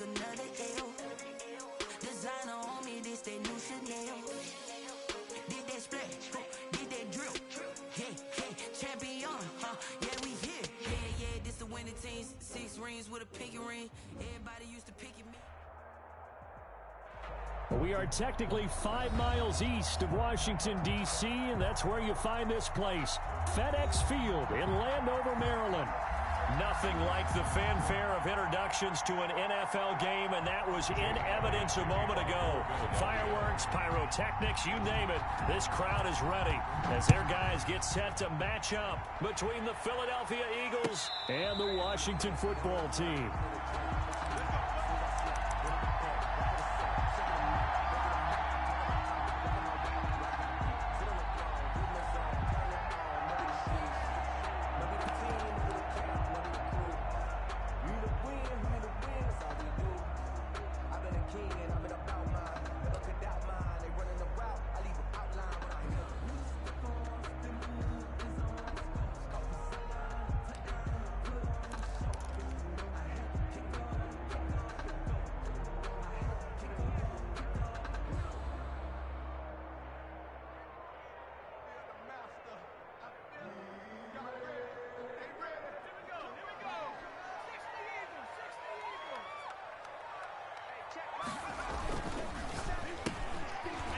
another L. Designer on me, this that new Chanel. Did that splash, did that drill. Hey, hey, champion, yeah, we here. Yeah, this the winning team. 6 rings with a pinky ring. Everybody used to pick at me. We are technically 5 miles east of Washington, D.C., and that's where you find this place, FedEx Field in Landover, Maryland. Nothing like the fanfare of introductions to an NFL game, and that was in evidence a moment ago. Fireworks, pyrotechnics, you name it. This crowd is ready as their guys get set to match up between the Philadelphia Eagles and the Washington football team.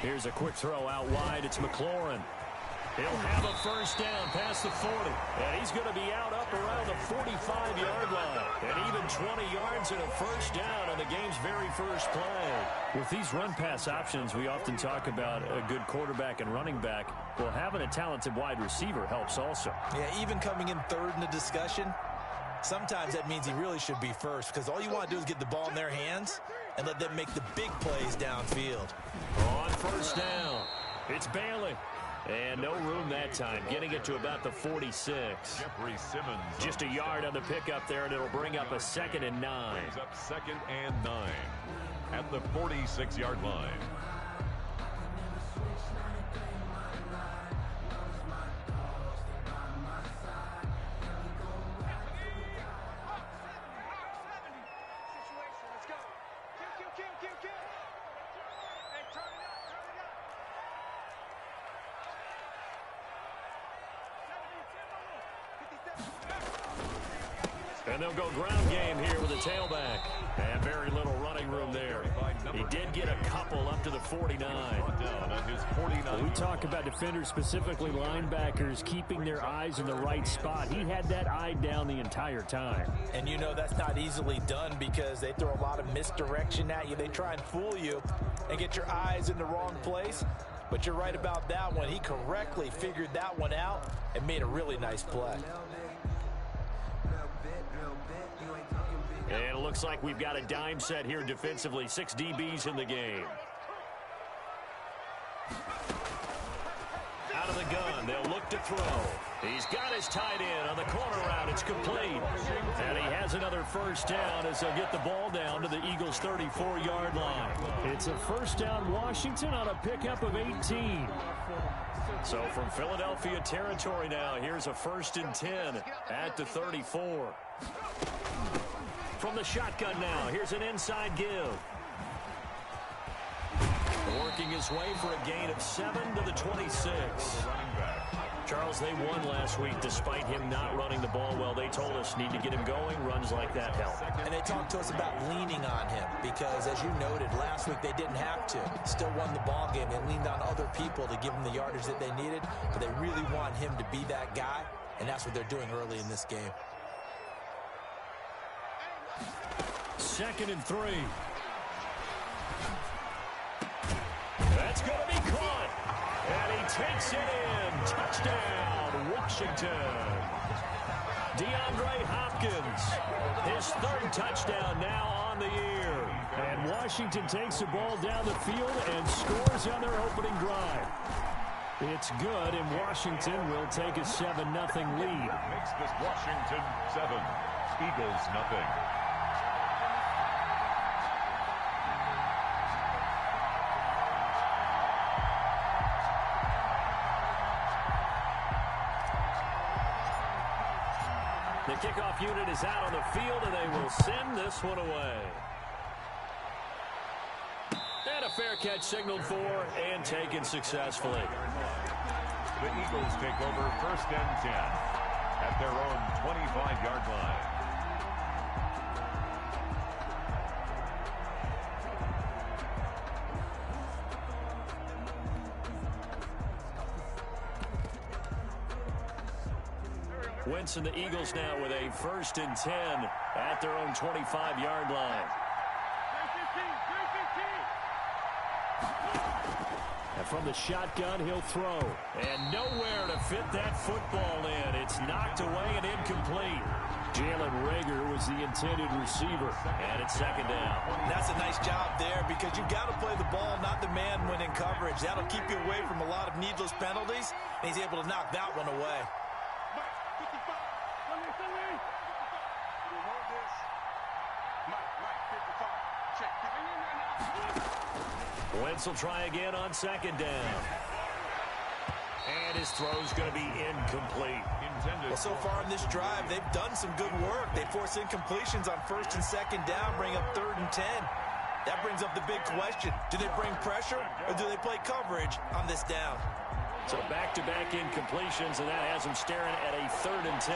Here's a quick throw out wide. It's McLaurin. He'll have a first down past the 40. And he's going to be out up around the 45-yard line. And even 20 yards and a first down on the game's very first play. With these run-pass options, we often talk about a good quarterback and running back. Well, having a talented wide receiver helps also. Yeah, even coming in third in the discussion, sometimes that means he really should be first, because all you want to do is get the ball in their hands and let them make the big plays downfield. On first down, it's Bailey. And no room that time, getting it to about the 46. Jeffrey Simmons. Just a yard on the pickup there, and it'll bring up a 2nd and 9. Brings up 2nd and 9 at the 46-yard line. And they'll go ground game here with a tailback. And very little running room there. He did get a couple up to the 49. We talk about defenders, specifically linebackers, keeping their eyes in the right spot. He had that eye down the entire time. And you know that's not easily done because they throw a lot of misdirection at you. They try and fool you and get your eyes in the wrong place. But you're right about that one. He correctly figured that one out and made a really nice play. And it looks like we've got a dime set here defensively. 6 DBs in the game. Out of the gun, they'll look to throw. He's got his tight end on the corner route. It's complete. And he has another first down as they'll get the ball down to the Eagles' 34-yard line. It's a first down Washington on a pickup of 18. So from Philadelphia territory now, here's a 1st and 10 at the 34. From the shotgun now, here's an inside give. Working his way for a gain of 7 to the 26. Charles, they won last week despite him not running the ball well. They told us need to get him going. Runs like that help. And they talked to us about leaning on him because, as you noted, last week they didn't have to. Still won the ball game. They leaned on other people to give them the yardage that they needed, but they really want him to be that guy, and that's what they're doing early in this game. 2nd and 3. That's going to be caught. And he takes it in. Touchdown, Washington. DeAndre Hopkins, his 3rd touchdown now on the year. And Washington takes the ball down the field and scores on their opening drive. It's good, and Washington will take a 7-0 lead. Makes this Washington 7, Eagles 0. The kickoff unit is out on the field, and they will send this one away. fair catch signaled for and taken successfully. The Eagles take over 1st and 10 at their own 25-yard line. Wentz and the Eagles now with a 1st and 10 at their own 25-yard line. And from the shotgun, he'll throw. And nowhere to fit that football in. It's knocked away and incomplete. Jalen Reagor was the intended receiver. And it's 2nd down. That's a nice job there because you've got to play the ball, not the man when in coverage. That'll keep you away from a lot of needless penalties. And he's able to knock that one away. Wentz will try again on 2nd down. And his throw's going to be incomplete. Well, so far in this drive, they've done some good work. They force incompletions on 1st and 2nd down, bring up 3rd and 10. That brings up the big question. Do they bring pressure or do they play coverage on this down? So back-to-back incompletions, and that has them staring at a 3rd and 10.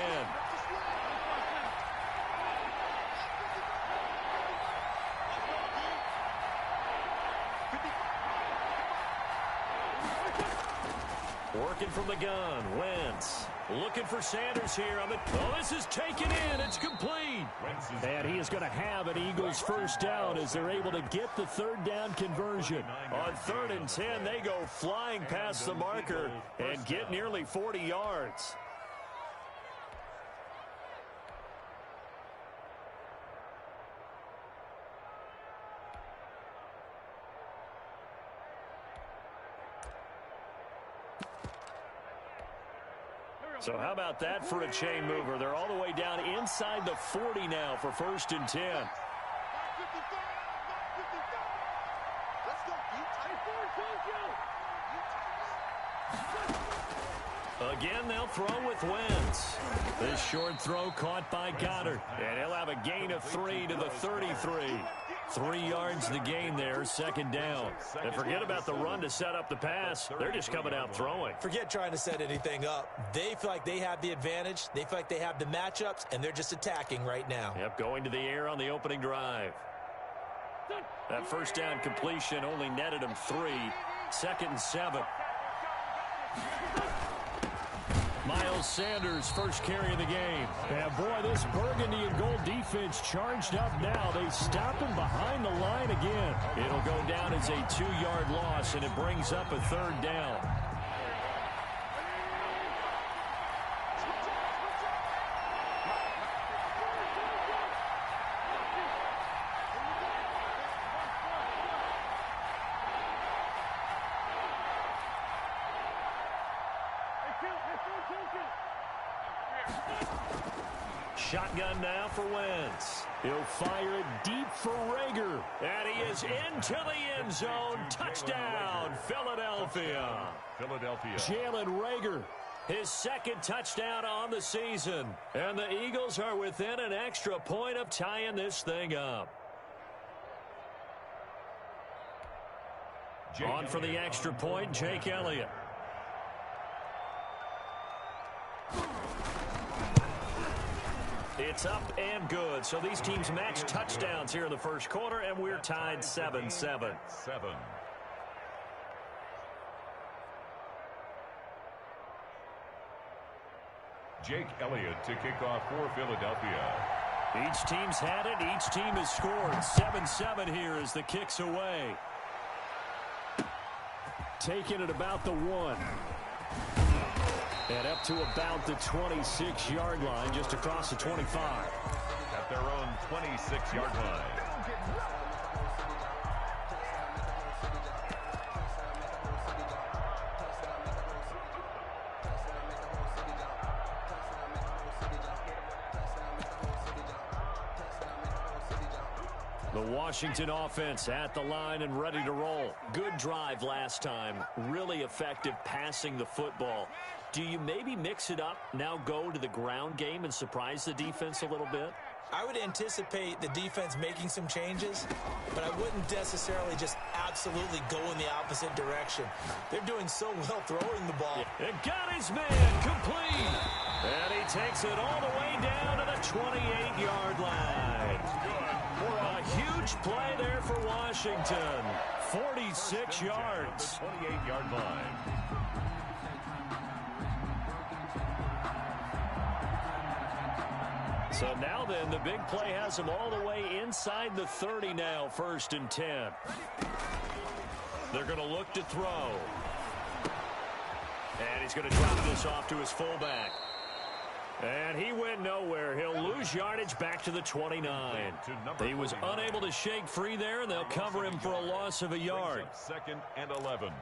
Working from the gun, Wentz. Looking for Sanders here. Oh, this is taken in. It's complete. And he is going to have an Eagles 1st down as they're able to get the 3rd down conversion. On 3rd and 10, they go flying past the marker and get nearly 40 yards. So how about that for a chain mover? They're all the way down inside the 40 now for 1st and 10. Again, they'll throw with Wentz. This short throw caught by Goddard. And he'll have a gain of 3 to the 33. 3 yards the gain there, 2nd down. And forget about the run to set up the pass. They're just coming out throwing. Forget trying to set anything up. They feel like they have the advantage. They feel like they have the matchups, and they're just attacking right now. Yep, going to the air on the opening drive. That 1st down completion only netted him 3. 2nd and 7. Miles Sanders, first carry of the game. And boy, this burgundy and gold defense charged up now. They stop him behind the line again. It'll go down as a 2-yard loss, and it brings up a 3rd down. Shotgun now for Wentz. He'll fire it deep for Reagor. And he is into the end zone. Touchdown, Philadelphia. Jalen Reagor. His 2nd touchdown on the season. And the Eagles are within an extra point of tying this thing up. On for the extra point, Jake Elliott. It's up and good. So these teams match touchdowns here in the 1st quarter, and we're tied 7-7. Jake Elliott to kick off for Philadelphia. Each team's had it. Each team has scored. 7-7 here as the kick's away. Taking it about the 1. And up to about the 26-yard line, just across the 25. At their own 26-yard line. The Washington offense at the line and ready to roll. Good drive last time. Really effective passing the football. Do you maybe mix it up, now go to the ground game and surprise the defense a little bit? I would anticipate the defense making some changes, but I wouldn't necessarily just absolutely go in the opposite direction. They're doing so well throwing the ball. It got his man complete. And he takes it all the way down to the 28-yard line. A huge play there for Washington. 46 yards. 28-yard line. So now then, the big play has him all the way inside the 30 now, 1st and 10. They're going to look to throw. And he's going to drop this off to his fullback. And he went nowhere. He'll lose yardage back to the 29. He was unable to shake free there, and they'll cover him for a loss of a yard. 2nd and 11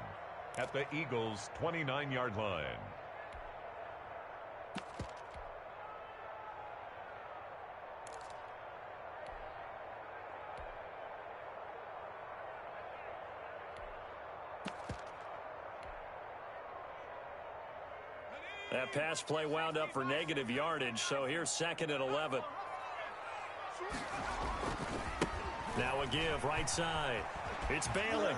at the Eagles' 29-yard line. That pass play wound up for negative yardage, so here's 2nd and 11. Now a give, right side. It's Bailey.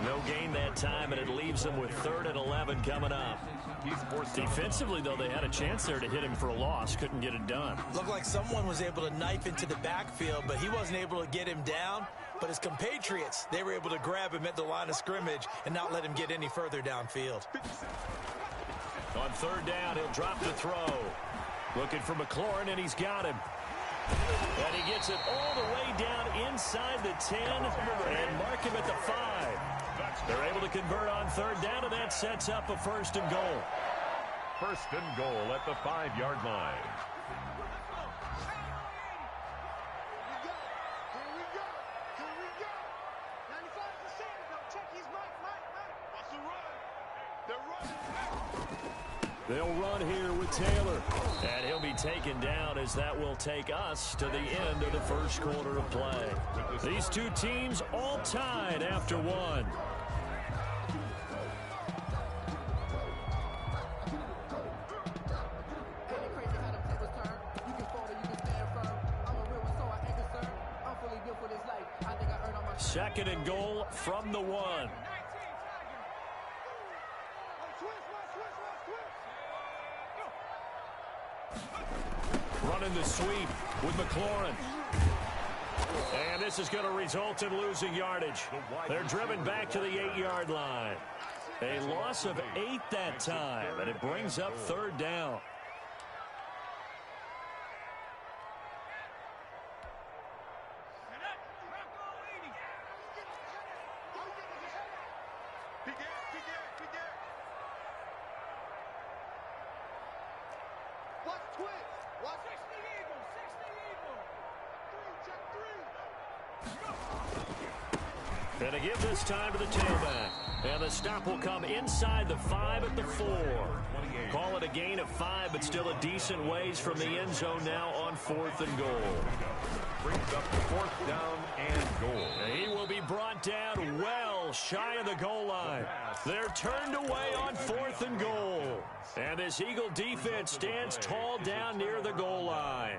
No gain that time, and it leaves them with 3rd and 11 coming up. Defensively, though, they had a chance there to hit him for a loss. Couldn't get it done. Looked like someone was able to knife into the backfield, but he wasn't able to get him down. But his compatriots, they were able to grab him at the line of scrimmage and not let him get any further downfield. On 3rd down, he'll drop the throw. Looking for McLaurin, and he's got him. And he gets it all the way down inside the 10 and mark him at the 5. They're able to convert on 3rd down, and that sets up a 1st and goal. 1st and goal at the 5-yard line. They'll run here with Taylor. And he'll be taken down as that will take us to the end of the 1st quarter of play. These two teams all tied after 1. Second and goal from the 1. Running the sweep with McLaurin. And this is going to result in losing yardage. They're driven back to the 8-yard line. A loss of 8 that time, and it brings up 3rd down. And a give this time to the tailback. And the stop will come inside the 5 at the 4. Call it a gain of 5, but still a decent ways from the end zone now on 4th and goal. Brings up 4th down and goal. He will be brought down well shy of the goal line. They're turned away on 4th and goal. And this Eagle defense stands tall down near the goal line.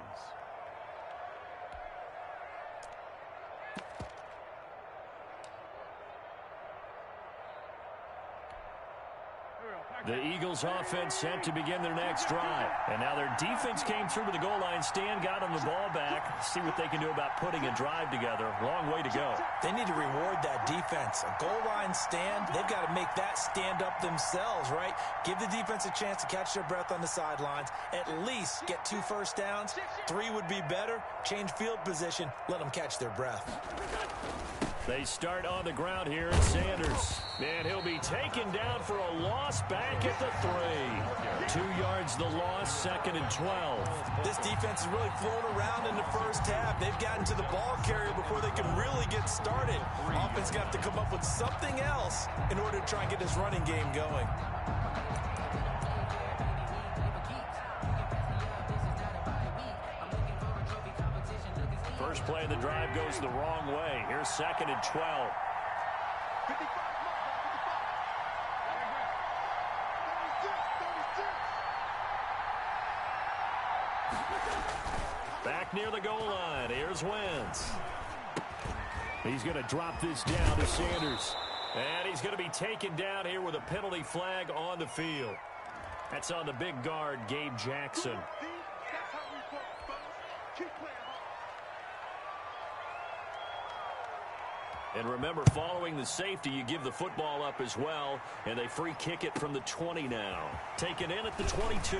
The Eagles offense set to begin their next drive. And now their defense came through to the goal line stand, got them the ball back. See what they can do about putting a drive together. Long way to go. They need to reward that defense. A goal line stand, they've got to make that stand up themselves, right? Give the defense a chance to catch their breath on the sidelines. At least get 2 first downs. 3 would be better. Change field position. Let them catch their breath. They start on the ground here at Sanders. And he'll be taken down for a loss back at the 3. 2 yards the loss, 2nd and 12. This defense is really flown around in the first half. They've gotten to the ball carrier before they can really get started. Offense got to come up with something else in order to try and get this running game going. First play of the drive goes the wrong way. Here's 2nd and 12. Back near the goal line. Here's Wentz. He's going to drop this down to Sanders. And he's going to be taken down here with a penalty flag on the field. That's on the big guard, Gabe Jackson. And remember, following the safety, you give the football up as well, and they free kick it from the 20 now. Taken in at the 22.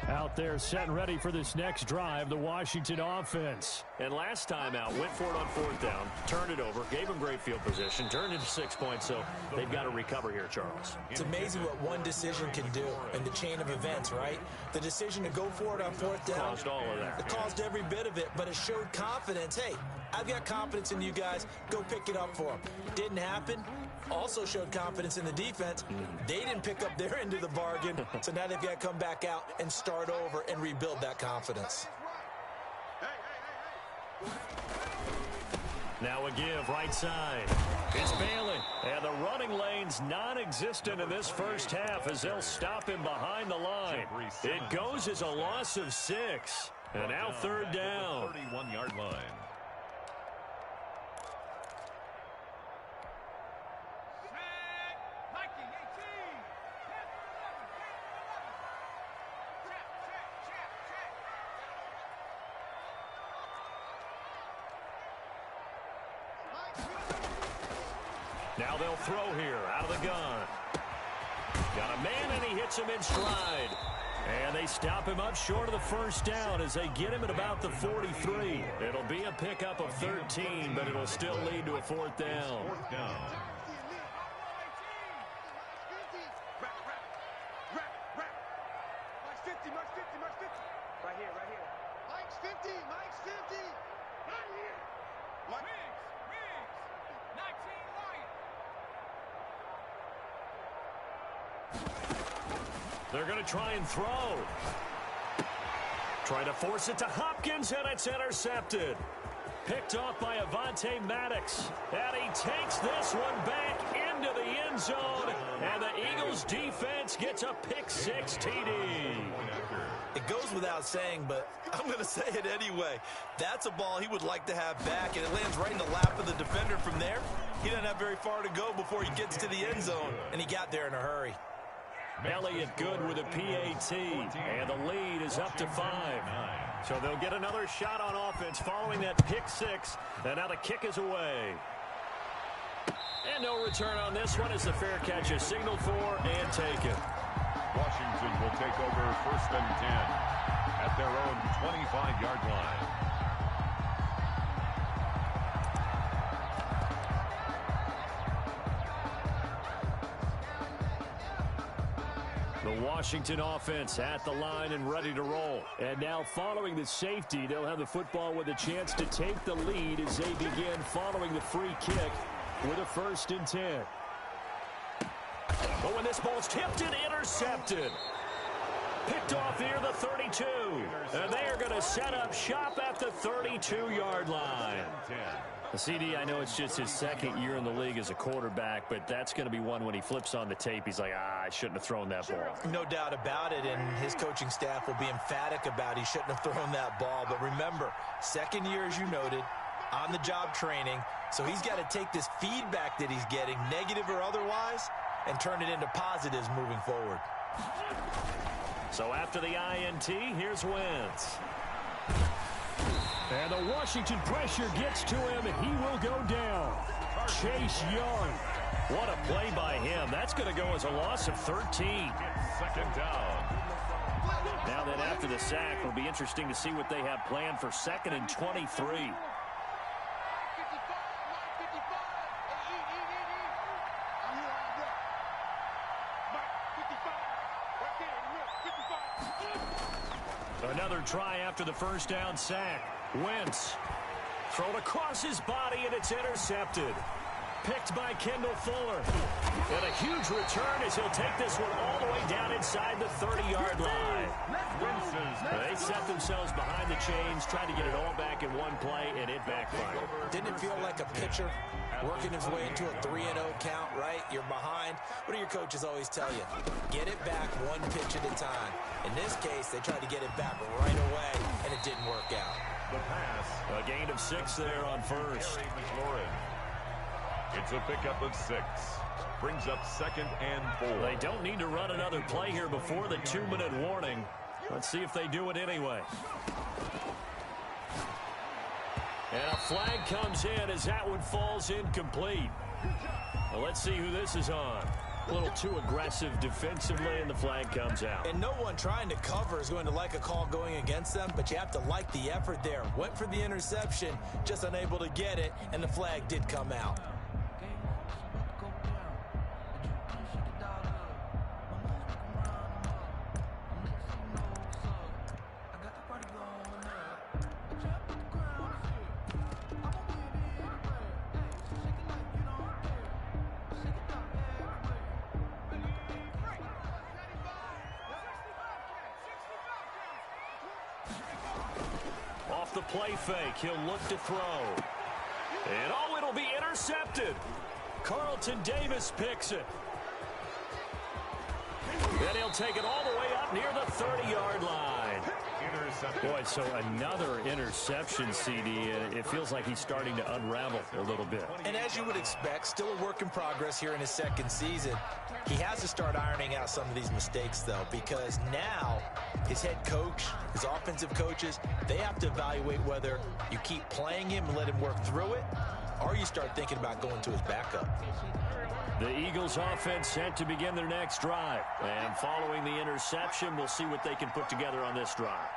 Out there set and ready for this next drive, the Washington offense. And last time out, went for it on 4th down, turned it over, gave them great field position, turned into 6 points, so they've got to recover here, Charles. It's amazing what one decision can do in the chain of events, right? The decision to go for it on 4th down. Caused all of that. It caused every bit of it, but it showed confidence. Hey, I've got confidence in you guys. Go pick it up for them. Didn't happen. Also showed confidence in the defense. They didn't pick up their end of the bargain, so now they've got to come back out and start over and rebuild that confidence. Now a give, right side. It's Balin. And the running lane's non-existent in this first half as they'll stop him behind the line. It goes as a loss of 6. And now 3rd down. 31-yard line. Now they'll throw here out of the gun. Got a man, and he hits him in stride. And they stop him up short of the 1st down as they get him at about the 43. It'll be a pickup of 13, but it'll still lead to a 4th down. 4th down. Right here. Mike's 50. Mike's 50. Right here. Riggs. 19 Lions. They're going to try and throw. Trying to force it to Hopkins, and it's intercepted. Picked off by Avonte Maddox. And he takes this one back into the end zone. And the Eagles defense gets a pick-6 TD. It goes without saying, but I'm going to say it anyway. That's a ball he would like to have back, and it lands right in the lap of the defender from there. He doesn't have very far to go before he gets to the end zone, and he got there in a hurry. Elliott good with a PAT, and the lead is up to 5. So they'll get another shot on offense following that pick-6, and now the kick is away. And no return on this one as the fair catch is signaled for and taken. Washington will take over 1st and 10 at their own 25-yard line. The Washington offense at the line and ready to roll. And now following the safety, they'll have the football with a chance to take the lead as they begin following the free kick with a 1st and 10. But when this ball's tipped and intercepted. Picked off near the 32. And they are going to set up shop at the 32-yard line. The CD, I know it's just his 2nd year in the league as a quarterback, but that's going to be one when he flips on the tape, he's like, I shouldn't have thrown that ball. No doubt about it, and his coaching staff will be emphatic about he shouldn't have thrown that ball. But remember, 2nd year, as you noted, on-the-job training, so he's got to take this feedback that he's getting, negative or otherwise, and turn it into positives moving forward. So after the INT, here's Wentz. And the Washington pressure gets to him, and he will go down. Chase Young. What a play by him. That's going to go as a loss of 13. Second down. Now then, after the sack, it'll be interesting to see what they have planned for 2nd and 23. Another try after the first down sack. Wentz thrown across his body, and it's intercepted. Picked by Kendall Fuller. And a huge return as he'll take this one all the way down inside the 30-yard line. They set themselves behind the chains, tried to get it all back in one play, and it backfired. Didn't it feel like a pitcher working his way into a 3-0 count, right? You're behind. What do your coaches always tell you? Get it back one pitch at a time. In this case, they tried to get it back right away, and it didn't work out. The pass. A gain of 6 there on first. It's a pickup of 6. Brings up 2nd and 4. They don't need to run another play here before the 2-minute warning. Let's see if they do it anyway. And a flag comes in as that one falls incomplete. Well, let's see who this is on. A little too aggressive defensively, and the flag comes out. And no one trying to cover is going to like a call going against them, but you have to like the effort there. Went for the interception, just unable to get it, and the flag did come out. Off the play fake, he'll look to throw. And oh, it'll be intercepted. Carlton Davis picks it. Then he'll take it all the way up near the 30-yard line. Boy, so another interception, CD. It feels like he's starting to unravel a little bit. And as you would expect, still a work in progress here in his 2nd season. He has to start ironing out some of these mistakes, though, because now his head coach, his offensive coaches, they have to evaluate whether you keep playing him and let him work through it, or you start thinking about going to his backup. The Eagles offense set to begin their next drive. And following the interception, we'll see what they can put together on this drive.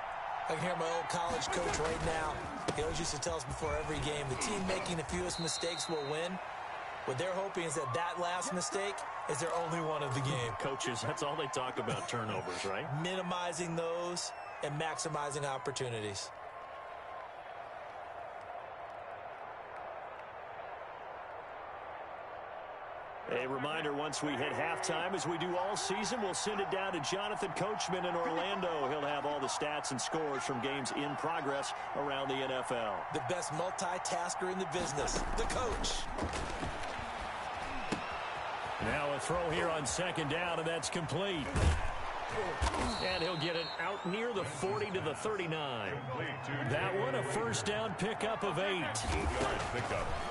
I can hear my old college coach right now. He always used to tell us before every game, the team making the fewest mistakes will win. What they're hoping is that that last mistake is their only one of the game. Coaches, that's all they talk about, turnovers, right? Minimizing those and maximizing opportunities. A reminder, once we hit halftime, as we do all season, we'll send it down to Jonathan Coachman in Orlando. He'll have all the stats and scores from games in progress around the NFL. The best multitasker in the business, the coach. Now a throw here on 2nd down, and that's complete. And he'll get it out near the 40 to the 39. That one, a first down pickup of 8.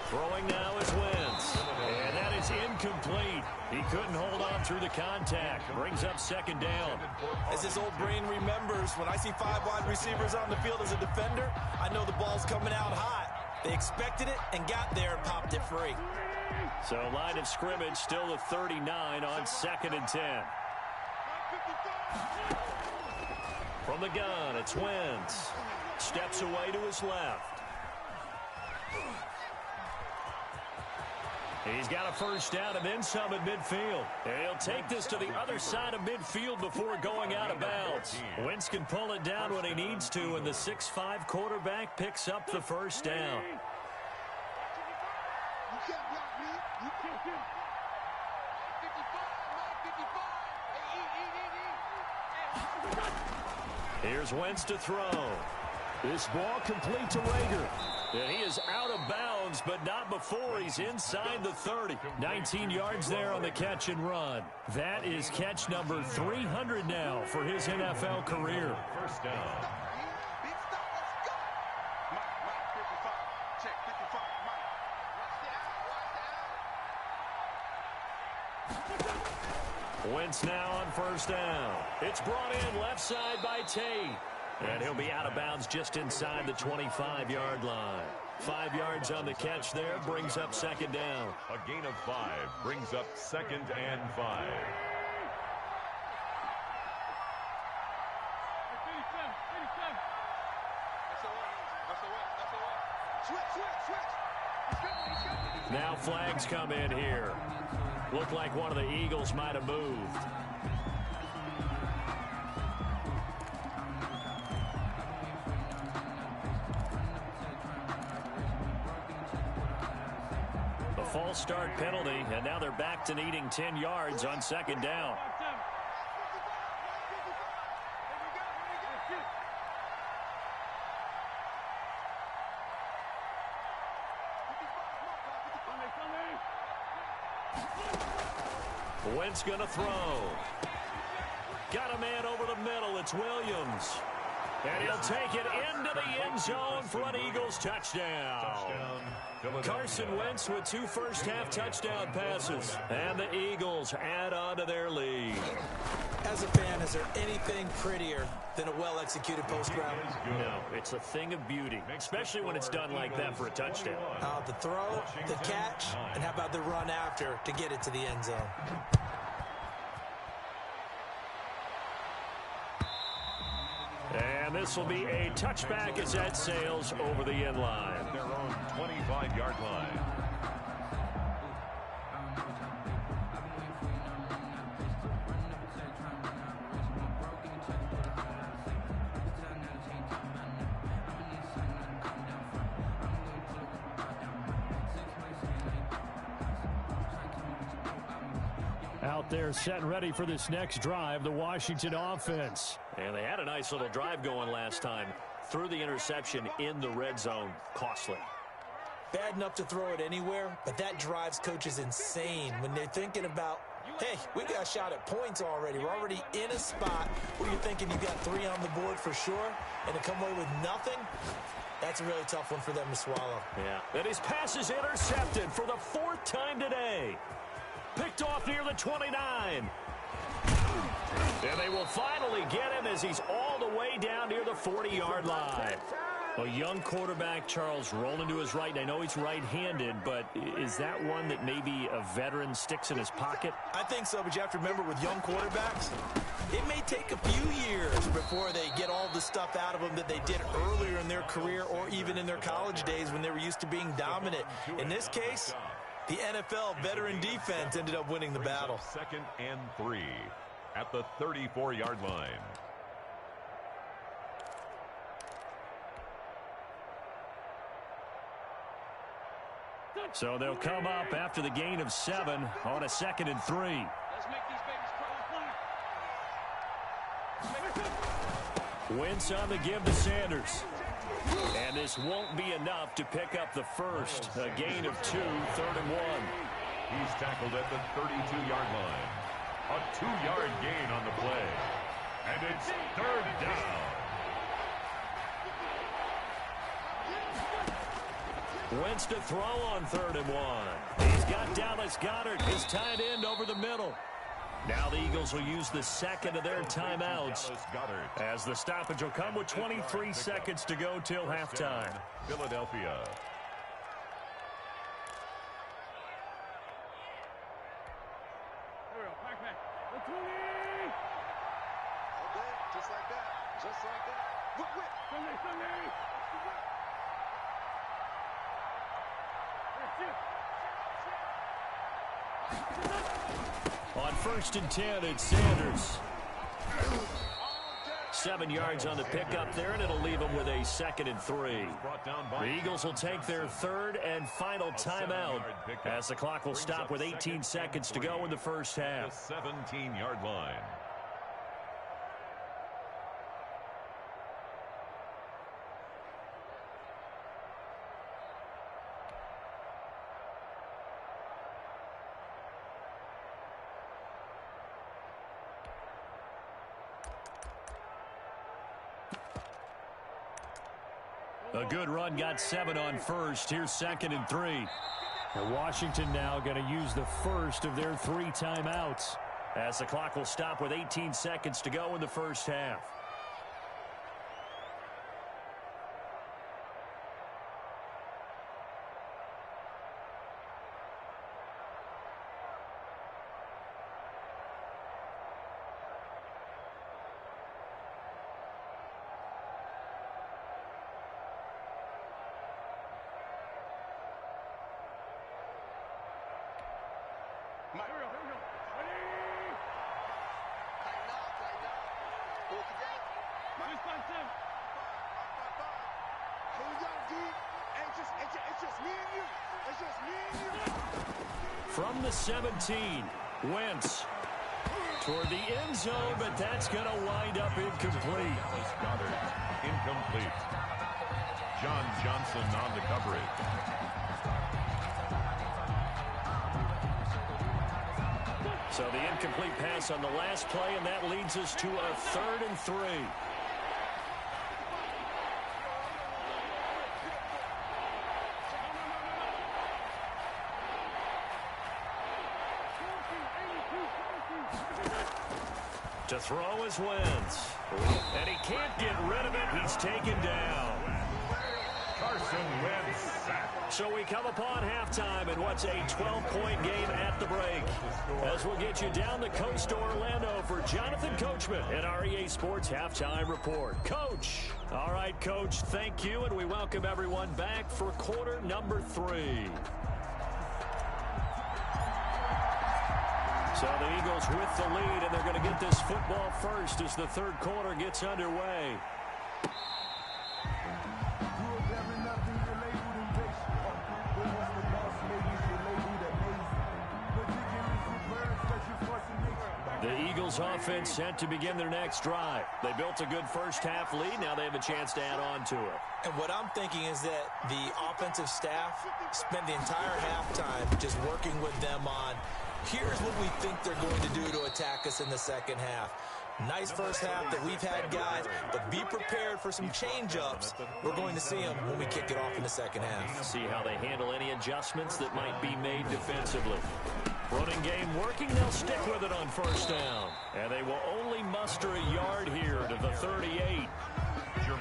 Throwing now is Wentz. And that is incomplete. He couldn't hold on through the contact. Brings up 2nd down. As his old brain remembers, when I see 5 wide receivers on the field as a defender, I know the ball's coming out hot. They expected it and got there and popped it free. So line of scrimmage still the 39 on 2nd and 10. From the gun, it's Wentz. Steps away to his left. He's got a first down and then some at midfield. And he'll take this to the other side of midfield before going out of bounds. Wentz can pull it down when he needs to, and the 6'5" quarterback picks up the first down. Here's Wentz to throw. This ball complete to Rager. And he is out of bounds, but not before he's inside the 30. 19 yards there on the catch and run. That is catch number 300 now for his NFL career. First down. Big stop, let's go. Mike, 55. Check, 55. Wentz now on first down. It's brought in left side by Tate. And he'll be out of bounds just inside the 25-yard line. 5 yards on the catch there, brings up second down. A gain of 5 brings up 2nd and 5. Now flags come in here. Looked like one of the Eagles might have moved. A false start penalty, and now they're back to needing 10 yards on second down. Wentz going to throw. Got a man over the middle. It's Williams. And he'll take it into the end zone for an Eagles touchdown. Carson Wentz with 2 first-half touchdown passes. And the Eagles add on to their lead. As a fan, is there anything prettier than a well-executed post-route? No, it's a thing of beauty, especially when it's done like that for a touchdown. The throw, the catch, and how about the run after to get it to the end zone? And this will be a touchback as that sails over the end line. Their own 25-yard line. Out there set and ready for this next drive, the Washington offense. And they had a nice little drive going last time. Threw the interception in the red zone. Costly. Bad enough to throw it anywhere, but that drives coaches insane when they're thinking about, hey, we got a shot at points already. We're already in a spot where you're thinking you got 3 on the board for sure, and to come away with nothing, that's a really tough one for them to swallow. Yeah. And his pass is intercepted for the 4th time today. Picked off near the 29. And they will finally get him as he's all the way down near the 40-yard line. A young quarterback, Charles, rolling to his right. And I know he's right-handed, but is that one that maybe a veteran sticks in his pocket? I think so, but you have to remember with young quarterbacks, it may take a few years before they get all the stuff out of them that they did earlier in their career or even in their college days when they were used to being dominant. In this case, the NFL veteran defense ended up winning the battle. 2nd and 3 at the 34-yard line. So they'll come up after the gain of 7 on a 2nd and 3. Let's make these babies cry. Wentz on the give to Sanders. And this won't be enough to pick up the first. A gain of 2, 3rd and 1. He's tackled at the 32-yard line. A 2-yard gain on the play. And it's 3rd down. Wentz to throw on 3rd and 1. He's got Dallas Goedert, his tight end, over the middle. Now the Eagles will use the 2nd of their timeouts as the stoppage will come with 23 seconds to go till halftime. Philadelphia. Just like that. Just like that. Whip. Sunday. On 1st and 10, it's Sanders. 7 yards on the pickup there, and it'll leave them with a 2nd and 3. The Eagles will take their 3rd and final timeout as the clock will stop with 18 seconds to go in the first half. The 17-yard line. A good run, got 7 on 1st. Here's 2nd and 3. And Washington now going to use the first of their 3 timeouts, as the clock will stop with 18 seconds to go in the first half. From the 17, Wentz toward the end zone, but that's going to wind up incomplete. Goddard, incomplete. John Johnson on the coverage. So the incomplete pass on the last play, and that leads us to a 3rd and 3. To throw is Wentz. And he can't get rid of it. He's taken down. Carson Wentz sacked. So we come upon halftime in what's a 12-point game at the break. As we'll get you down the coast to Orlando for Jonathan Coachman at our EA Sports Halftime Report. Coach. All right, Coach, thank you, and we welcome everyone back for quarter number 3. So the Eagles with the lead, and they're going to get this football first as the 3rd quarter gets underway. The Eagles offense set to begin their next drive. They built a good first half lead. Now they have a chance to add on to it. And what I'm thinking is that the offensive staff spent the entire halftime just working with them on, here's what we think they're going to do to attack us in the second half. Nice first half that we've had, guys, but be prepared for some change-ups. We're going to see them when we kick it off in the second half. See how they handle any adjustments that might be made defensively. Running game working, they'll stick with it on first down. And they will only muster a yard here to the 38.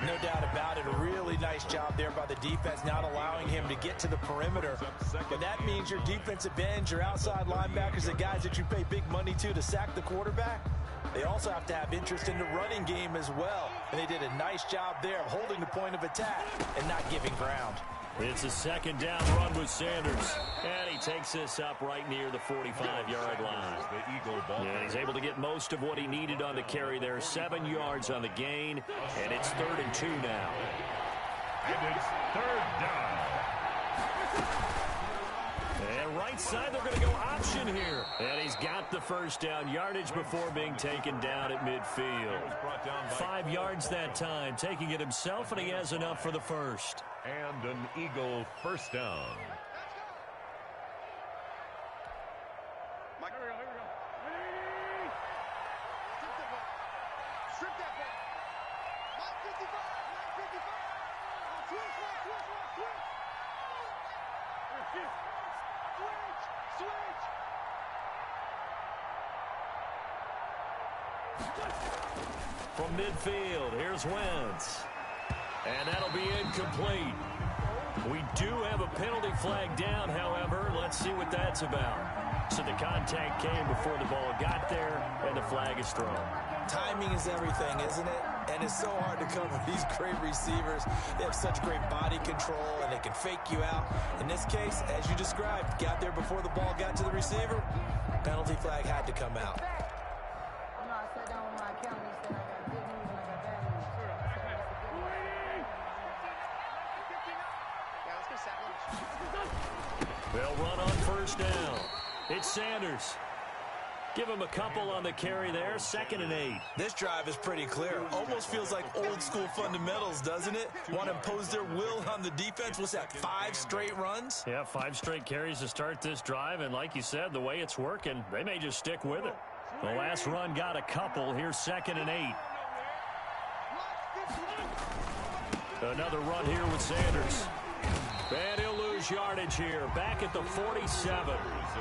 No doubt about it. A really nice job there by the defense, not allowing him to get to the perimeter. But that means your defensive ends, your outside linebackers, the guys that you pay big money to sack the quarterback, they also have to have interest in the running game as well. And they did a nice job there of holding the point of attack and not giving ground. It's a 2nd down run with Sanders. And he takes this up right near the 45-yard line. And he's able to get most of what he needed on the carry there. 7 yards on the gain. And it's 3rd and 2 now. And it's 3rd down. And right side, they're going to go option here. And he's got the first down yardage before being taken down at midfield. 5 yards that time, taking it himself, and he has enough for the first. And an Eagle first down. From midfield, here's Wentz. And that'll be incomplete. We do have a penalty flag down, however. Let's see what that's about. So the contact came before the ball got there, and the flag is thrown. Timing is everything, isn't it? And it's so hard to cover these great receivers. They have such great body control, and they can fake you out. In this case, as you described, got there before the ball got to the receiver. Penalty flag had to come out. They'll run on first down. It's Sanders. Give him a couple on the carry there. 2nd and 8. This drive is pretty clear. Almost feels like old school fundamentals, doesn't it? Want to impose their will on the defense. What's that, 5 straight runs? Yeah, 5 straight carries to start this drive. And like you said, the way it's working, they may just stick with it. The last run got a couple. Here's 2nd and 8. Another run here with Sanders. And he'll lose his yardage here, back at the 47.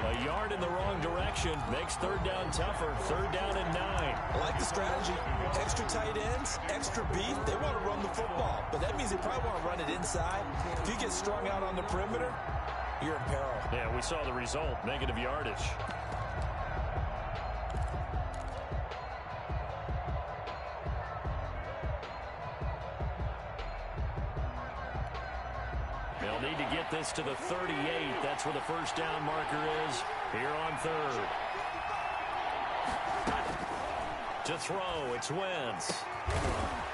A yard in the wrong direction makes third down tougher. Third down and 9. I like the strategy. Extra tight ends, extra beef. They want to run the football, but that means they probably want to run it inside. If you get strung out on the perimeter, you're in peril. Yeah, we saw the result, negative yardage. They'll need to get this to the 38. That's where the first down marker is here on third. To throw, it's Wentz.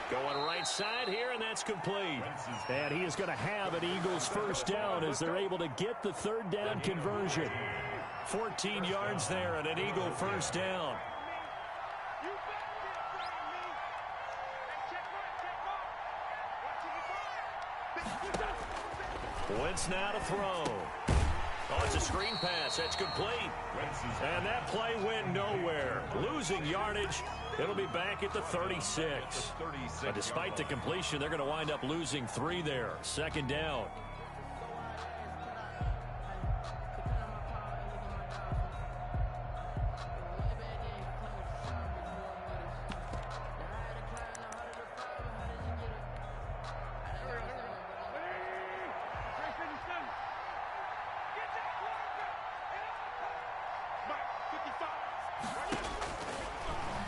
Going right side here, and that's complete. And he is going to have an Eagles first down as they're able to get the third down conversion. 14 yards there and an Eagle first down. Wentz now to throw. Oh, it's a screen pass. That's complete. And that play went nowhere. Losing yardage. It'll be back at the 36. But despite the completion, they're going to wind up losing 3 there. Second down.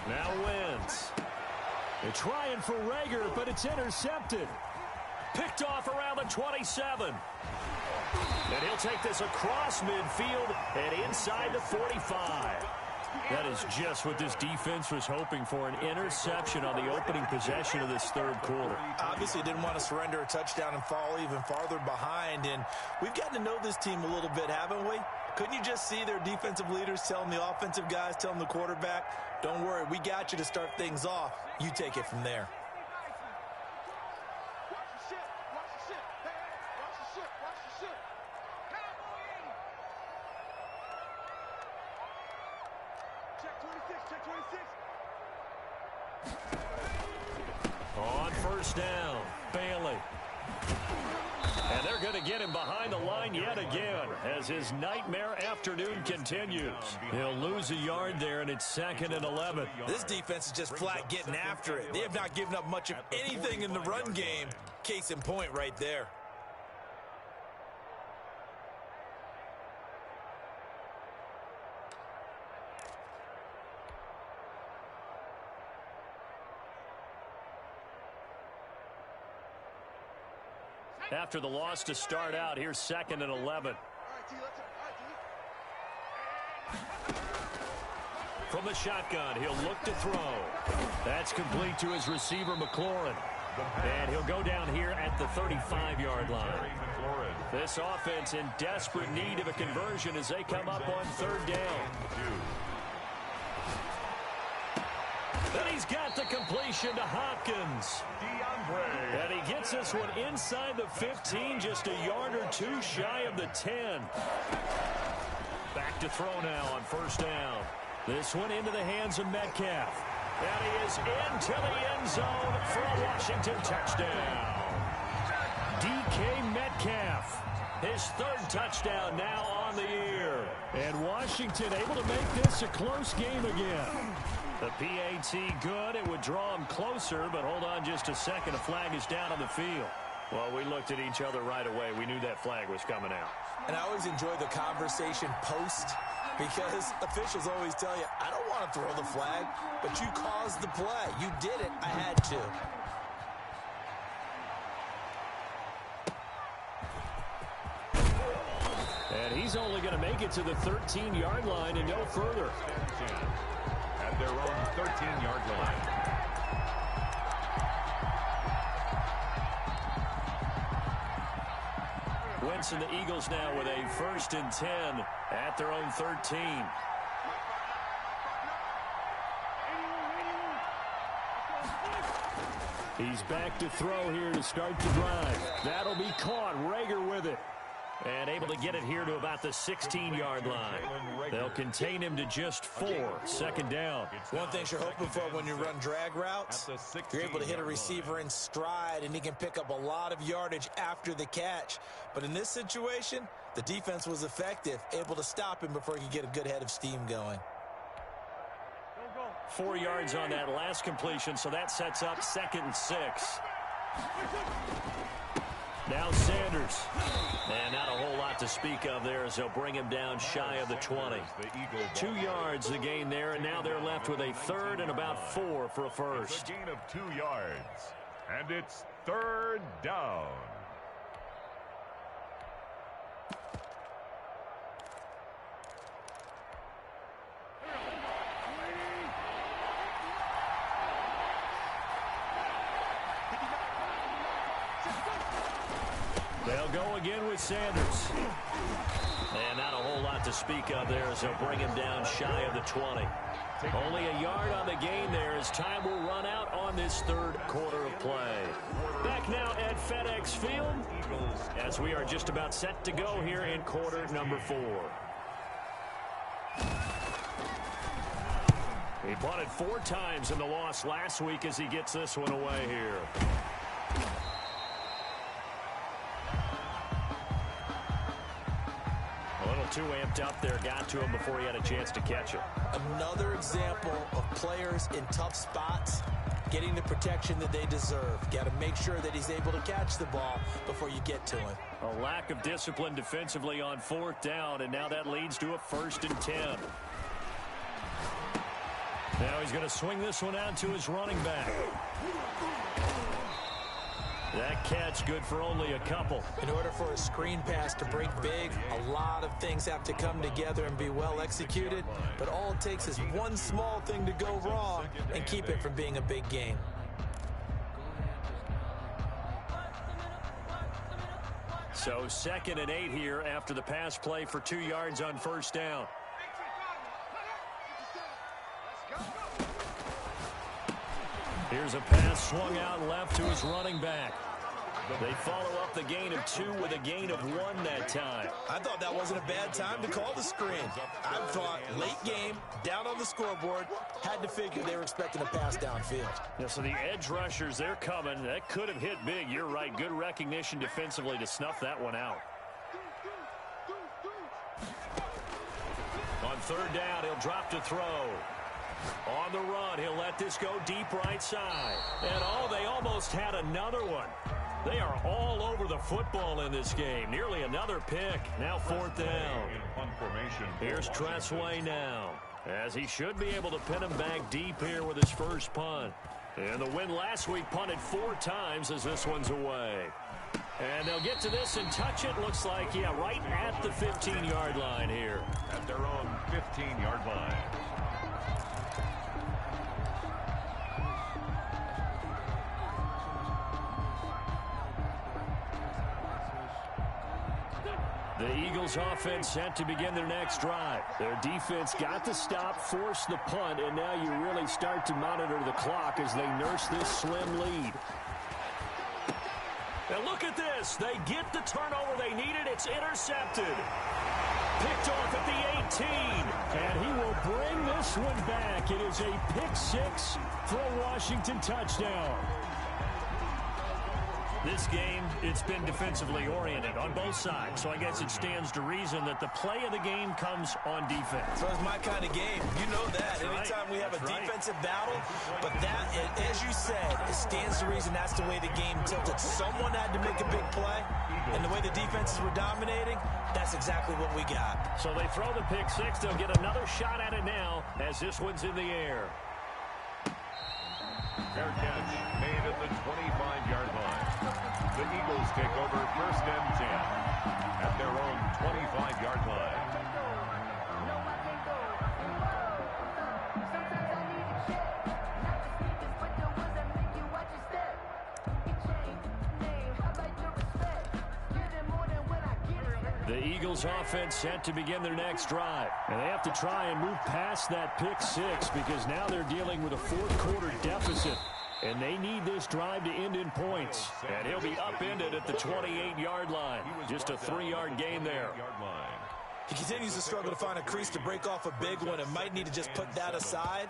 Now Wentz. They're trying for Rager, but it's intercepted. Picked off around the 27. And he'll take this across midfield and inside the 45. That is just what this defense was hoping for, an interception on the opening possession of this third quarter. Obviously didn't want to surrender a touchdown and fall even farther behind. And we've gotten to know this team a little bit, haven't we? Couldn't you just see their defensive leaders telling the offensive guys, telling the quarterback, don't worry, we got you to start things off. You take it from there. On first down, Bailey. And they're going to get him behind the line yet again as his nightmare afternoon continues. He'll lose a yard there, and it's 2nd and 11. This defense is just flat getting after it. They have not given up much of anything in the run game. Case in point right there. After the loss to start out, here's 2nd and 11. From the shotgun, he'll look to throw. That's complete to his receiver, McLaurin. And he'll go down here at the 35-yard line. This offense in desperate need of a conversion as they come up on third down. Then he's got the completion to Hopkins. And he gets this one inside the 15, just a yard or two shy of the 10. Back to throw now on first down. This one into the hands of Metcalf. And he is into the end zone for a Washington touchdown. DK Metcalf, his third touchdown now on the year. And Washington able to make this a close game again. The PAT good. It would draw him closer, but hold on just a second. A flag is down on the field. Well, we looked at each other right away. We knew that flag was coming out. And I always enjoy the conversation post because officials always tell you, I don't want to throw the flag, but you caused the play. You did it. I had to. And he's only going to make it to the 13-yard line and no further. At their own 13-yard line. Wentz and the Eagles now with a 1st and 10 at their own 13. He's back to throw here to start the drive. That'll be caught. Rager with it. And able to get it here to about the 16-yard line. They'll contain him to just 4. Second down. One thing you're hoping for when you run drag routes, you're able to hit a receiver in stride, and he can pick up a lot of yardage after the catch. But in this situation, the defense was effective, able to stop him before he could get a good head of steam going. 4 yards on that last completion, so that sets up 2nd and 6. Now Sanders. And not a whole lot to speak of there as they'll bring him down shy of the 20. 2 yards the gain there, and now they're left with a 3rd and about 4 for a first. It's a gain of 2 yards, and it's 3rd down. They'll go again with Sanders. And not a whole lot to speak of there as they'll bring him down shy of the 20. Only a yard on the gain there as time will run out on this 3rd quarter of play. Back now at FedEx Field as we are just about set to go here in quarter number 4. He punted 4 times in the loss last week as he gets this one away here. Too amped up there, got to him before he had a chance to catch it. Another example of players in tough spots getting the protection that they deserve. Got to make sure that he's able to catch the ball before you get to him. A lack of discipline defensively on 4th down, and now that leads to a 1st and 10. Now he's going to swing this one out to his running back. That catch good for only a couple. In order for a screen pass to break big, a lot of things have to come together and be well executed. But all it takes is one small thing to go wrong and keep it from being a big game. So 2nd and 8 here after the pass play for 2 yards on 1st down. Here's a pass swung out left to his running back. They follow up the gain of 2 with a gain of 1 that time. I thought that wasn't a bad time to call the screen. I thought late game, down on the scoreboard, had to figure they were expecting a pass downfield. Yeah, so the edge rushers, they're coming. That could have hit big. You're right. Good recognition defensively to snuff that one out. On 3rd down, he'll drop to throw. On the run, he'll let this go deep right side. And, they almost had another one. They are all over the football in this game. Nearly another pick. Now 4th down. Here's Tressway now, as he should be able to pin him back deep here with his first punt. And the win last week punted 4 times as this one's away. And they'll get to this and touch it. Looks like, right at the 15-yard line here. At their own 15-yard line. The Eagles offense set to begin their next drive. Their defense got the stop, forced the punt, and now you really start to monitor the clock as they nurse this slim lead. And look at this. They get the turnover they needed. It's intercepted. Picked off at the 18. And he will bring this one back. It is a pick 6 for a Washington touchdown. This game, it's been defensively oriented on both sides, so I guess it stands to reason that the play of the game comes on defense. So it's my kind of game. You know that. Anytime we have a defensive battle, but that, as you said, it stands to reason that's the way the game tilted. Someone had to make a big play, and the way the defenses were dominating, that's exactly what we got. So they throw the pick 6. They'll get another shot at it now as this one's in the air. Fair catch made at the 25-yard line. The Eagles take over 1st and 10 at their own 25-yard line. The Eagles offense set to begin their next drive. And they have to try and move past that pick 6 because now they're dealing with a 4th quarter deficit. And they need this drive to end in points. And he'll be upended at the 28-yard line. Just a 3-yard gain there. He continues to struggle to find a crease to break off a big one and might need to just put that aside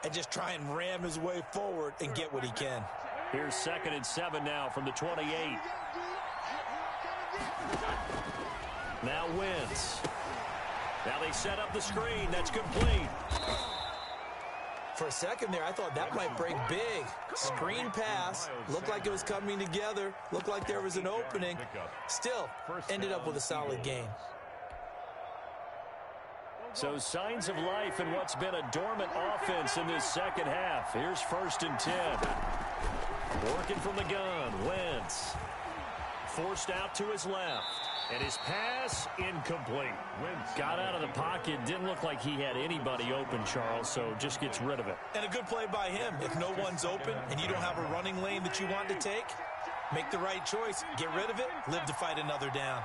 and just try and ram his way forward and get what he can. Here's 2nd and 7 now from the 28. Now Wentz. Now they set up the screen. That's complete. For a second there, I thought that might break big. Screen pass. Looked like it was coming together. Looked like there was an opening. Still, ended up with a solid gain. So signs of life in what's been a dormant offense in this second half. Here's 1st and 10. Working from the gun. Wentz. Forced out to his left. And his pass, incomplete. Got out of the pocket. Didn't look like he had anybody open, Charles, so just gets rid of it. And a good play by him. If no one's open and you don't have a running lane that you want to take, make the right choice. Get rid of it. Live to fight another down.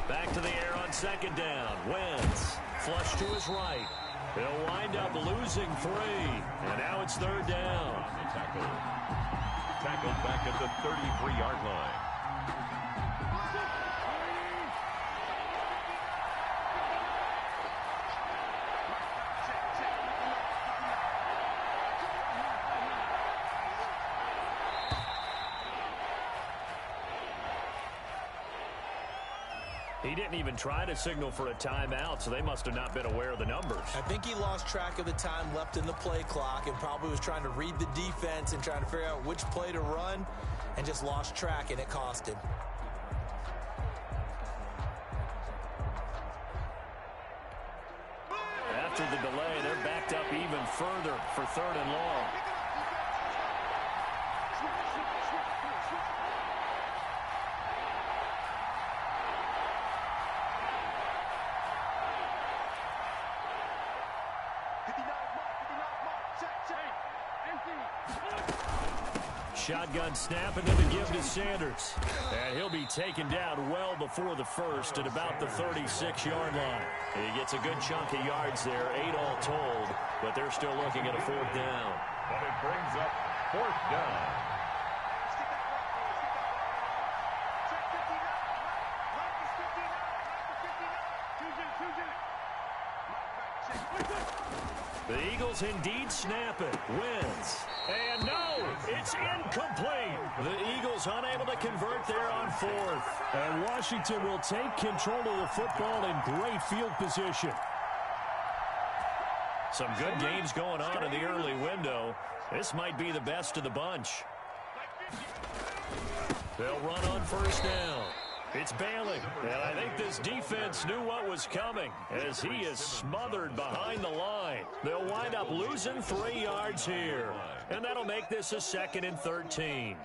Back to the air on 2nd down. Wentz. Flush to his right. He'll wind up losing 3. And now it's 3rd down. Tackled back at the 33-yard line. He didn't even try to signal for a timeout, so they must have not been aware of the numbers. I think he lost track of the time left in the play clock and probably was trying to read the defense and trying to figure out which play to run and just lost track, and it cost him. After the delay, they're backed up even further for 3rd and long. Shotgun snap, and then the give to Sanders. And he'll be taken down well before the first at about the 36-yard line. He gets a good chunk of yards there, 8 all told, but they're still looking at a 4th down. But it brings up 4th down. The Eagles indeed snap it. Wins. And no, it's incomplete. The Eagles unable to convert there on 4th. And Washington will take control of the football in great field position. Some good games going on in the early window. This might be the best of the bunch. They'll run on 1st down. It's Bailey, and I think this defense knew what was coming as he is smothered behind the line. They'll wind up losing 3 yards here, and that'll make this a 2nd and 13.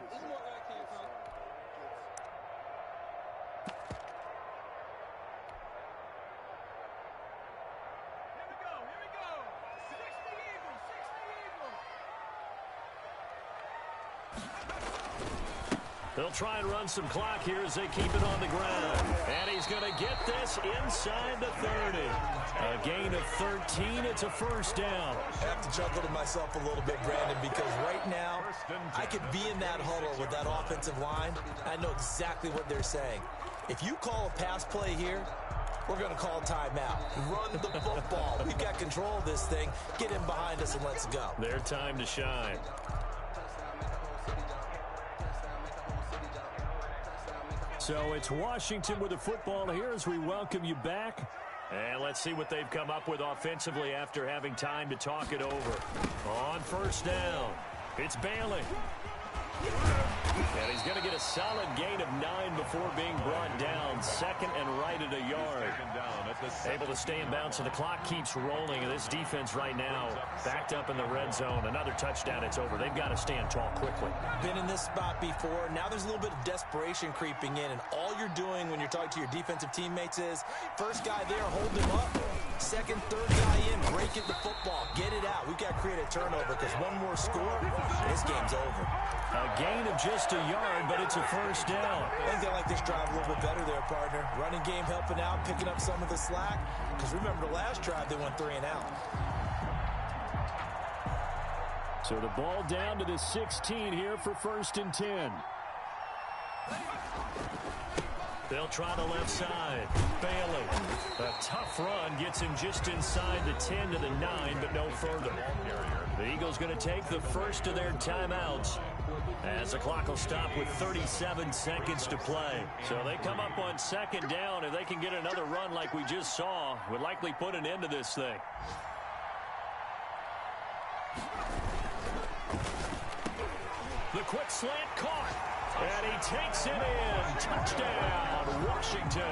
They'll try and run some clock here as they keep it on the ground. And he's going to get this inside the 30. A gain of 13. It's a 1st down. I have to chuckle to myself a little bit, Brandon, because right now I could be in that huddle with that offensive line. I know exactly what they're saying. If you call a pass play here, we're going to call timeout. Run the football. We've got control of this thing. Get in behind us and let's go. Their time to shine. So it's Washington with the football here as we welcome you back. And let's see what they've come up with offensively after having time to talk it over. On 1st down, it's Bailey. And he's going to get a solid gain of 9 before being brought down. 2nd and right at a yard. Able to stay in bounds, so the clock keeps rolling. And this defense right now backed up in the red zone. Another touchdown, it's over. They've got to stand tall quickly. Been in this spot before. Now there's a little bit of desperation creeping in. And all you're doing when you're talking to your defensive teammates is, first guy there, hold him up. 2nd, 3rd guy in, break it the football. Get it out. We've got to create a turnover because one more score, this game's over. A gain of just a yard, but it's a 1st down. I think they like this drive a little bit better there, partner. Running game helping out, picking up some of the slack. Because remember the last drive, they went 3 and out. So the ball down to the 16 here for 1st and 10. They'll try the left side. Bailey. A tough run gets him just inside the 10 to the 9, but no further. The Eagles going to take the first of their timeouts as the clock will stop with 37 seconds to play. So they come up on 2nd down. If they can get another run like we just saw, would likely put an end to this thing. The quick slant caught. And he takes it in. Touchdown, Washington.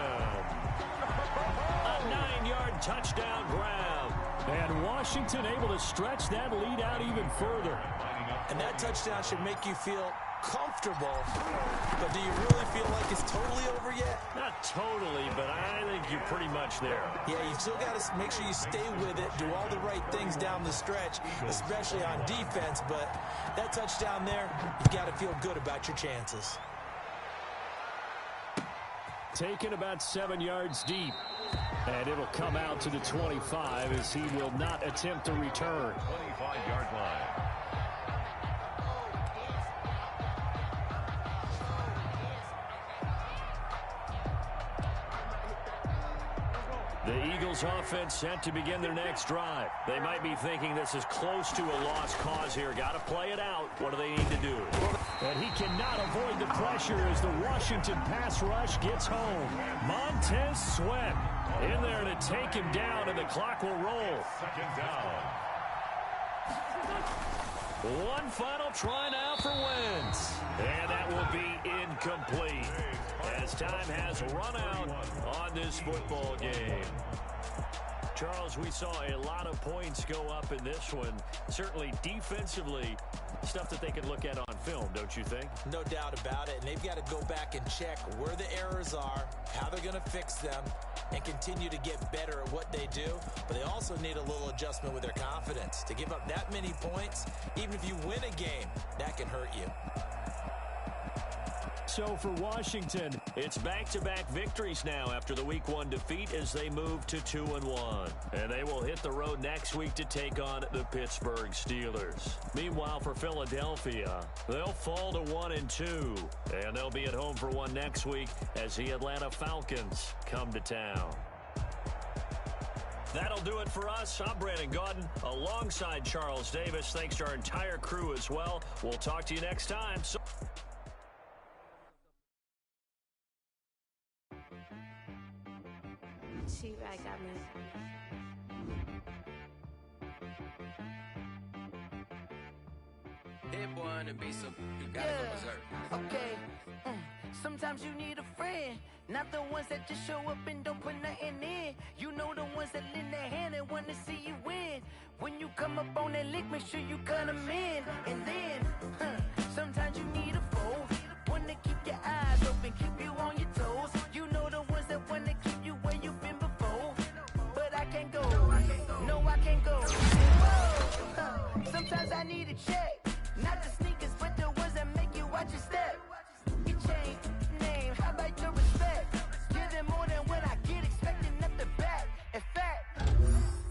A 9-yard touchdown grab. And Washington able to stretch that lead out even further. And that touchdown should make you feel comfortable. But do you really feel like it's totally over yet? Not totally, but I think you're pretty much there. Yeah, you still got to make sure you stay with it, do all the right things down the stretch, especially on defense. But that touchdown there, you got to feel good about your chances. Taken about 7 yards deep. And it'll come out to the 25 as he will not attempt to return. 25-yard line. The Eagles offense set to begin their next drive. They might be thinking this is close to a lost cause here. Got to play it out. What do they need to do? And he cannot avoid the pressure as the Washington pass rush gets home. Montez Sweat in there to take him down, and the clock will roll. 2nd down. One final try now for Wentz. And that will be incomplete as time has run out on this football game. Charles, we saw a lot of points go up in this one. Certainly defensively, stuff that they can look at on film, don't you think? No doubt about it. And they've got to go back and check where the errors are, how they're going to fix them, and continue to get better at what they do. But they also need a little adjustment with their confidence. To give up that many points, even if you win a game, that can hurt you. So for Washington, it's back-to-back victories now after the Week 1 defeat as they move to 2-1. And they will hit the road next week to take on the Pittsburgh Steelers. Meanwhile, for Philadelphia, they'll fall to 1-2. And they'll be at home for one next week as the Atlanta Falcons come to town. That'll do it for us. I'm Brandon Gaudin alongside Charles Davis. Thanks to our entire crew as well. We'll talk to you next time. TIGEreq got me. Hit boy on the beat, so you gotta go berserk. Okay. Sometimes you need a friend, not the ones that just show up and don't put nothing in. You know the ones that lend their hand and want to see you win. When you come up on that lick, make sure you cut them in. And then, sometimes you need a foe, one to keep your eyes open, keep you on your toes. You know the ones that want to keep you where you've been before. But I can't go, no I can't go. Whoa. Sometimes I need a check, not the sneakers, but the ones that make you watch your step. Your chain, name, how about your respect? Give them more than what I get, expecting nothing back. In fact,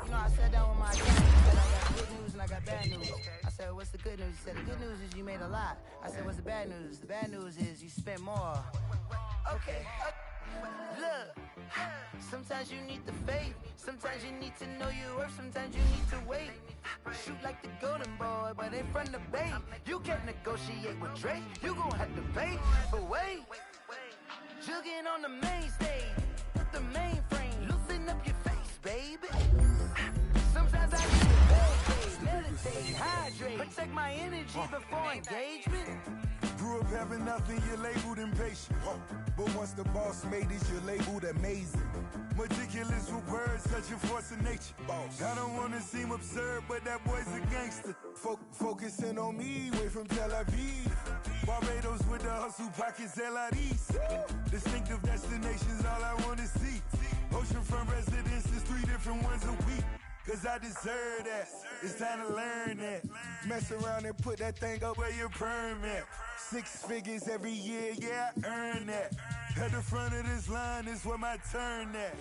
you know, I sat down with my dad, he said I got good news and I got bad news. I said, what's the good news? He said, the good news is you made a lot. I said, what's the bad news? The bad news is you spent more. Okay, look, sometimes you need the faith, sometimes you need to know your worth, sometimes you need to wait. Shoot like the golden boy, but in front of bait. You can't negotiate with Drake, you gon' have to pay. But wait, jugging on the main stage, the mainframe, loosen up your face, baby. Sometimes I need to meditate, meditate, hydrate, protect my energy before engagement. Grew up having nothing, you're labeled impatient. But once the boss made it, you're labeled amazing. Meticulous with words, such a force of nature. I don't wanna seem absurd, but that boy's a gangster. Focusing on me, way from Tel Aviv. Barbados with the hustle pockets, LIDs. Distinctive destinations, all I wanna see. Oceanfront residences, 3 different ones a week. Cause I deserve that, it's time to learn that. Mess around and put that thing up where your permit. 6 figures every year, yeah, I earn that. At the front of this line is where my turn at.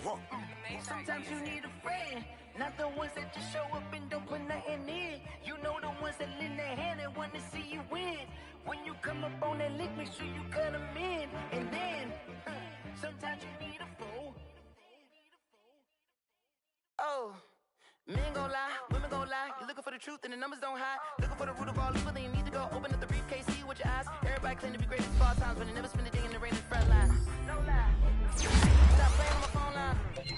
Sometimes you need a friend, Not the ones that just show up and don't put nothing in. You know the ones that lend their hand and want to see you win. When you come up on that lick, make sure you cut them in. And then, sometimes you need a fool. Oh, men gon' lie, women gon' lie. You're looking for the truth and the numbers don't hide. Looking for the root of all evil, then you need to go open up the briefcase, see with your eyes. Everybody claim to be greatest of all times, but they never spend a day in the rain in the front line. No lie. Stop playing on my phone line.